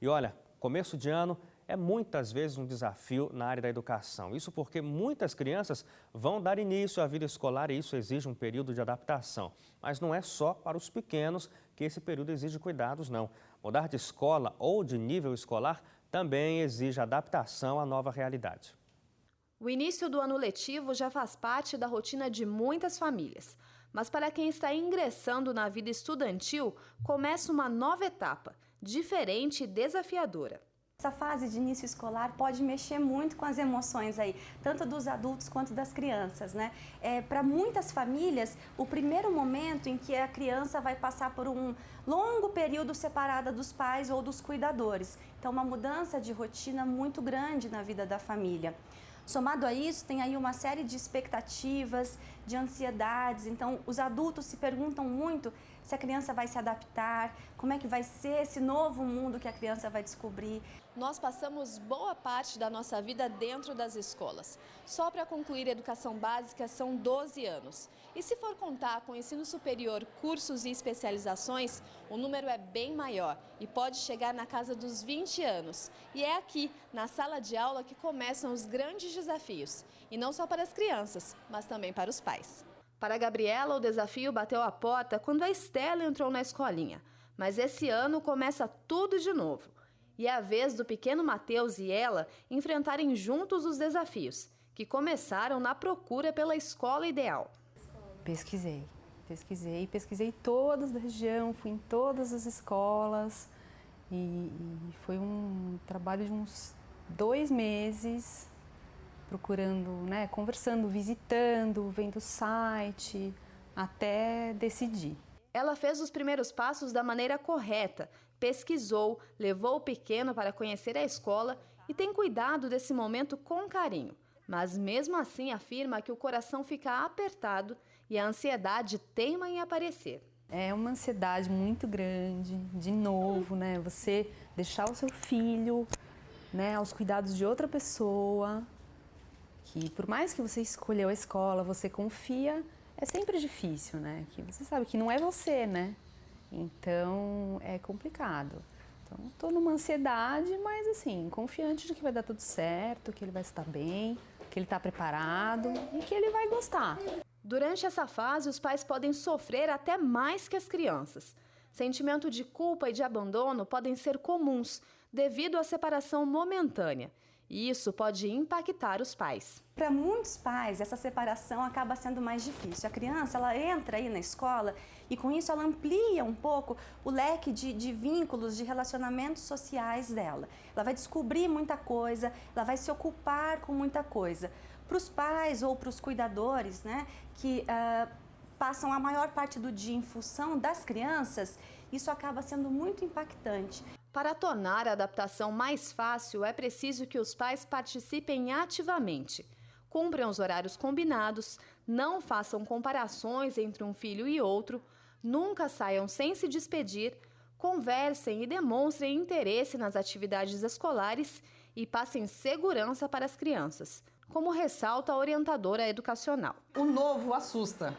E olha, começo de ano é muitas vezes um desafio na área da educação. Isso porque muitas crianças vão dar início à vida escolar e isso exige um período de adaptação. Mas não é só para os pequenos que esse período exige cuidados, não. Mudar de escola ou de nível escolar também exige adaptação à nova realidade. O início do ano letivo já faz parte da rotina de muitas famílias. Mas para quem está ingressando na vida estudantil, começa uma nova etapa, diferente e desafiadora. Essa fase de início escolar pode mexer muito com as emoções aí, tanto dos adultos quanto das crianças, né? Para muitas famílias, o primeiro momento em que a criança vai passar por um longo período separada dos pais ou dos cuidadores. Então, uma mudança de rotina muito grande na vida da família. Somado a isso, tem aí uma série de expectativas, de ansiedades. Então, os adultos se perguntam muito se a criança vai se adaptar, como é que vai ser esse novo mundo que a criança vai descobrir. Nós passamos boa parte da nossa vida dentro das escolas. Só para concluir a educação básica são 12 anos. E se for contar com o ensino superior, cursos e especializações, o número é bem maior e pode chegar na casa dos 20 anos. E é aqui, na sala de aula, que começam os grandes desafios. E não só para as crianças, mas também para os pais. Para a Gabriela, o desafio bateu a porta quando a Estela entrou na escolinha. Mas esse ano começa tudo de novo. E é a vez do pequeno Matheus e ela enfrentarem juntos os desafios, que começaram na procura pela escola ideal. Pesquisei todas da região, fui em todas as escolas e foi um trabalho de uns 2 meses, procurando, né, conversando, visitando, vendo o site, até decidir. Ela fez os primeiros passos da maneira correta, pesquisou, levou o pequeno para conhecer a escola e tem cuidado desse momento com carinho. Mas mesmo assim afirma que o coração fica apertado e a ansiedade teima em aparecer. É uma ansiedade muito grande, de novo, né? Você deixar o seu filho, né, aos cuidados de outra pessoa, que por mais que você escolheu a escola, você confia, é sempre difícil, né? Que você sabe que não é você, né? Então é complicado. Então estou numa ansiedade, mas assim, confiante de que vai dar tudo certo, que ele vai estar bem, que ele está preparado e que ele vai gostar. Durante essa fase, os pais podem sofrer até mais que as crianças. Sentimento de culpa e de abandono podem ser comuns devido à separação momentânea. E isso pode impactar os pais. Para muitos pais, essa separação acaba sendo mais difícil. A criança, ela entra aí na escola e com isso ela amplia um pouco o leque de vínculos, de relacionamentos sociais dela. Ela vai descobrir muita coisa, ela vai se ocupar com muita coisa. Para os pais ou para os cuidadores, né, que passam a maior parte do dia em função das crianças, isso acaba sendo muito impactante. Para tornar a adaptação mais fácil, é preciso que os pais participem ativamente. Cumpram os horários combinados, não façam comparações entre um filho e outro, nunca saiam sem se despedir, conversem e demonstrem interesse nas atividades escolares e passem segurança para as crianças, como ressalta a orientadora educacional. O novo assusta.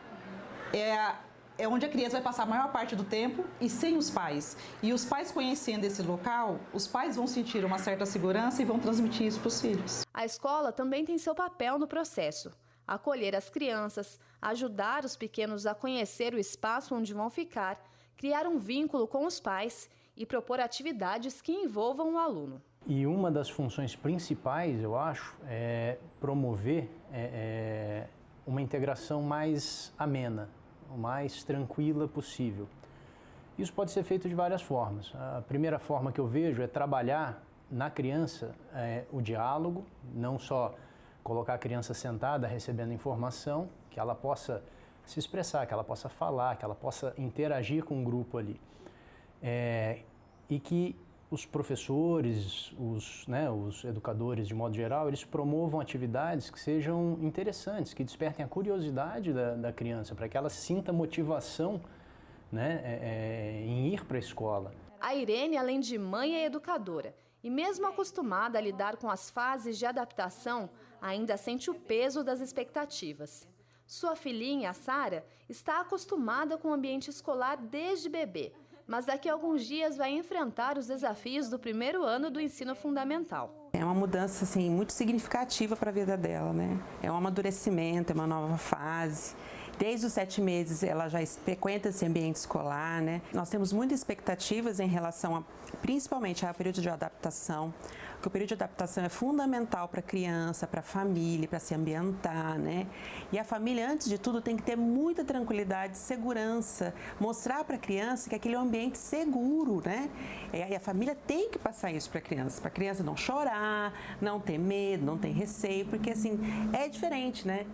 É onde a criança vai passar a maior parte do tempo e sem os pais. E os pais conhecendo esse local, os pais vão sentir uma certa segurança e vão transmitir isso para os filhos. A escola também tem seu papel no processo. Acolher as crianças, ajudar os pequenos a conhecer o espaço onde vão ficar, criar um vínculo com os pais e propor atividades que envolvam o aluno. E uma das funções principais, eu acho, é promover uma integração mais amena, o mais tranquila possível. Isso pode ser feito de várias formas. A primeira forma que eu vejo é trabalhar na criança o diálogo, não só colocar a criança sentada recebendo informação, que ela possa se expressar, que ela possa falar, que ela possa interagir com o grupo ali. E que os professores, os educadores, de modo geral, eles promovam atividades que sejam interessantes, que despertem a curiosidade da criança, para que ela sinta motivação, né, em ir para a escola. A Irene, além de mãe, é educadora. E mesmo acostumada a lidar com as fases de adaptação, ainda sente o peso das expectativas. Sua filhinha, a Sara, está acostumada com o ambiente escolar desde bebê, mas daqui a alguns dias vai enfrentar os desafios do primeiro ano do ensino fundamental. É uma mudança assim, muito significativa para a vida dela, né? É um amadurecimento, é uma nova fase. Desde os 7 meses ela já frequenta esse ambiente escolar, né? Nós temos muitas expectativas em relação principalmente ao período de adaptação, porque o período de adaptação é fundamental para a criança, para a família, para se ambientar, né? E a família, antes de tudo, tem que ter muita tranquilidade, segurança, mostrar para a criança que aquele é um ambiente seguro, né? E a família tem que passar isso para a criança não chorar, não ter medo, não ter receio, porque assim, é diferente, né?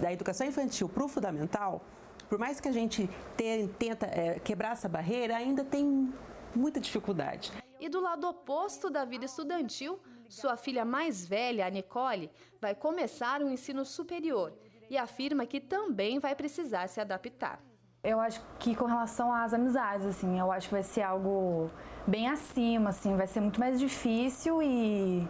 Da educação infantil para o fundamental, por mais que a gente tenta quebrar essa barreira, ainda tem muita dificuldade. E do lado oposto da vida estudantil, sua filha mais velha, a Nicole, vai começar um ensino superior e afirma que também vai precisar se adaptar. Eu acho que com relação às amizades, assim, eu acho que vai ser algo bem acima, assim, vai ser muito mais difícil e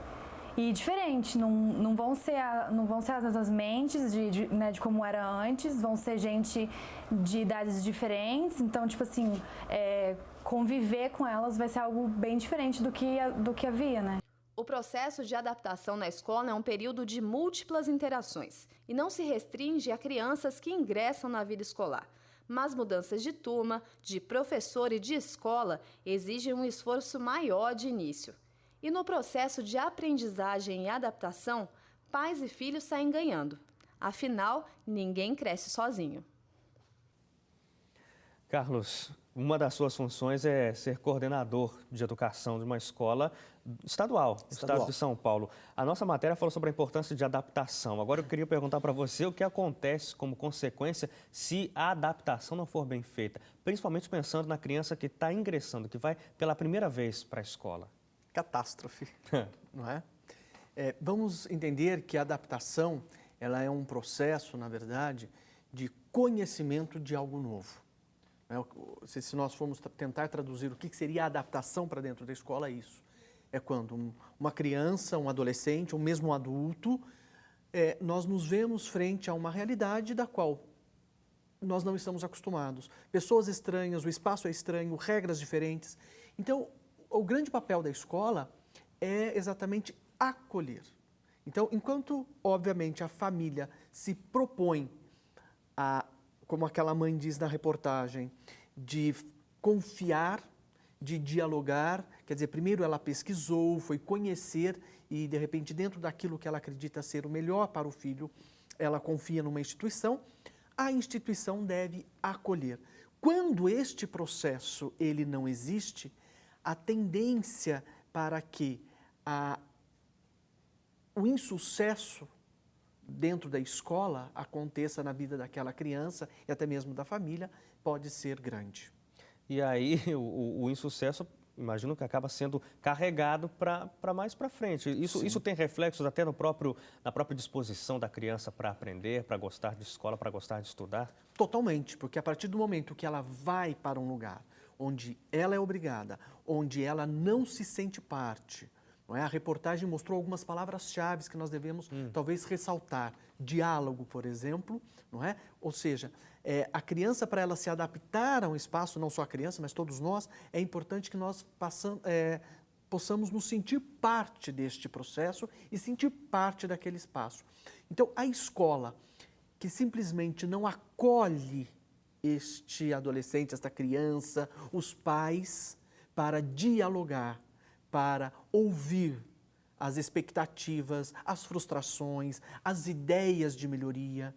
diferente. Não vão ser as mesmas mentes né, de como era antes, vão ser gente de idades diferentes, então, tipo assim, conviver com elas vai ser algo bem diferente do que havia, né? O processo de adaptação na escola é um período de múltiplas interações e não se restringe a crianças que ingressam na vida escolar. Mas mudanças de turma, de professor e de escola exigem um esforço maior de início. E no processo de aprendizagem e adaptação, pais e filhos saem ganhando. Afinal, ninguém cresce sozinho. Carlos, uma das suas funções é ser coordenador de educação de uma escola estadual, do estado de São Paulo. A nossa matéria falou sobre a importância de adaptação. Agora eu queria perguntar para você o que acontece como consequência se a adaptação não for bem feita, principalmente pensando na criança que está ingressando, que vai pela primeira vez para a escola. Catástrofe, não é? Vamos entender que a adaptação, ela é um processo, na verdade, de conhecimento de algo novo. Se nós formos tentar traduzir o que seria a adaptação para dentro da escola, é isso. É quando uma criança, um adolescente, ou mesmo um adulto, nós nos vemos frente a uma realidade da qual nós não estamos acostumados. Pessoas estranhas, o espaço é estranho, regras diferentes. Então, o grande papel da escola é exatamente acolher. Então, enquanto, obviamente, a família se propõe como aquela mãe diz na reportagem, de confiar, de dialogar, quer dizer, primeiro ela pesquisou, foi conhecer e, de repente, dentro daquilo que ela acredita ser o melhor para o filho, ela confia numa instituição, a instituição deve acolher. Quando este processo ele não existe, a tendência para que o insucesso dentro da escola aconteça na vida daquela criança e até mesmo da família pode ser grande. E aí o insucesso, imagino que acaba sendo carregado para mais para frente. Isso tem reflexos até na própria disposição da criança para aprender, para gostar de escola, para gostar de estudar? Totalmente, porque a partir do momento que ela vai para um lugar onde ela é obrigada, onde ela não se sente parte, não é? A reportagem mostrou algumas palavras-chave que nós devemos talvez ressaltar. Diálogo, por exemplo, não é? Ou seja, a criança, para ela se adaptar a um espaço, não só a criança, mas todos nós, é importante que nós possamos nos sentir parte deste processo e sentir parte daquele espaço. Então, a escola que simplesmente não acolhe este adolescente, esta criança, os pais, para dialogar, para ouvir as expectativas, as frustrações, as ideias de melhoria,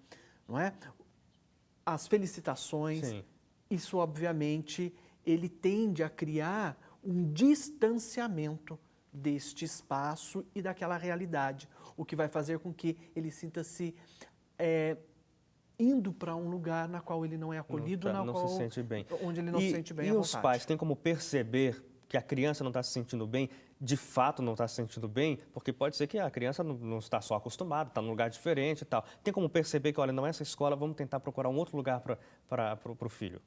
não é? As felicitações. Sim. Isso, obviamente, ele tende a criar um distanciamento deste espaço e daquela realidade, o que vai fazer com que ele sinta-se indo para um lugar na qual ele não é acolhido, se sente bem. Onde ele não se sente bem à vontade. E os pais têm como perceber que a criança não está se sentindo bem, de fato não está se sentindo bem, porque pode ser que a criança não está só acostumada, está num lugar diferente e tal. Tem como perceber que, olha, não é essa escola, vamos tentar procurar um outro lugar para o filho?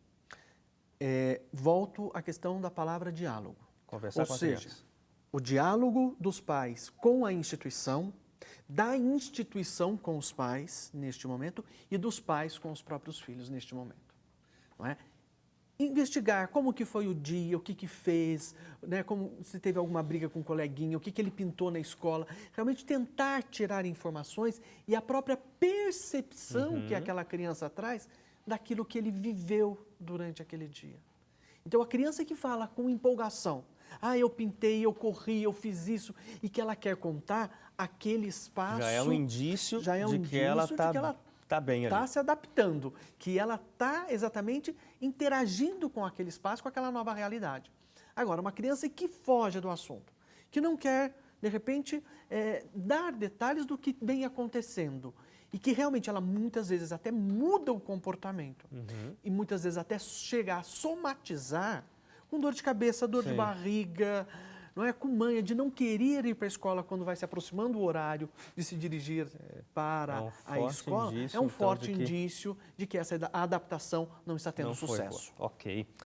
Volto à questão da palavra diálogo. Conversar com a criança. Ou seja, o diálogo dos pais com a instituição, da instituição com os pais neste momento e dos pais com os próprios filhos neste momento. Não é? investigar como que foi o dia, o que que fez, né, como, se teve alguma briga com um coleguinha, o que que ele pintou na escola. Realmente tentar tirar informações e a própria percepção que aquela criança traz daquilo que ele viveu durante aquele dia. Então, a criança que fala com empolgação, eu pintei, eu corri, eu fiz isso, e que ela quer contar, aquele espaço... Já é um indício já é um de indício que ela está bem ali. está se adaptando, que ela está exatamente interagindo com aquele espaço, com aquela nova realidade. Agora, uma criança que foge do assunto, que não quer, de repente, dar detalhes do que vem acontecendo, e que realmente ela muitas vezes até muda o comportamento, e muitas vezes até chega a somatizar com dor de cabeça, dor de barriga, não é, com manha de não querer ir para a escola quando vai se aproximando o horário de se dirigir para a escola, é um forte indício de que essa adaptação não está tendo sucesso. Ok.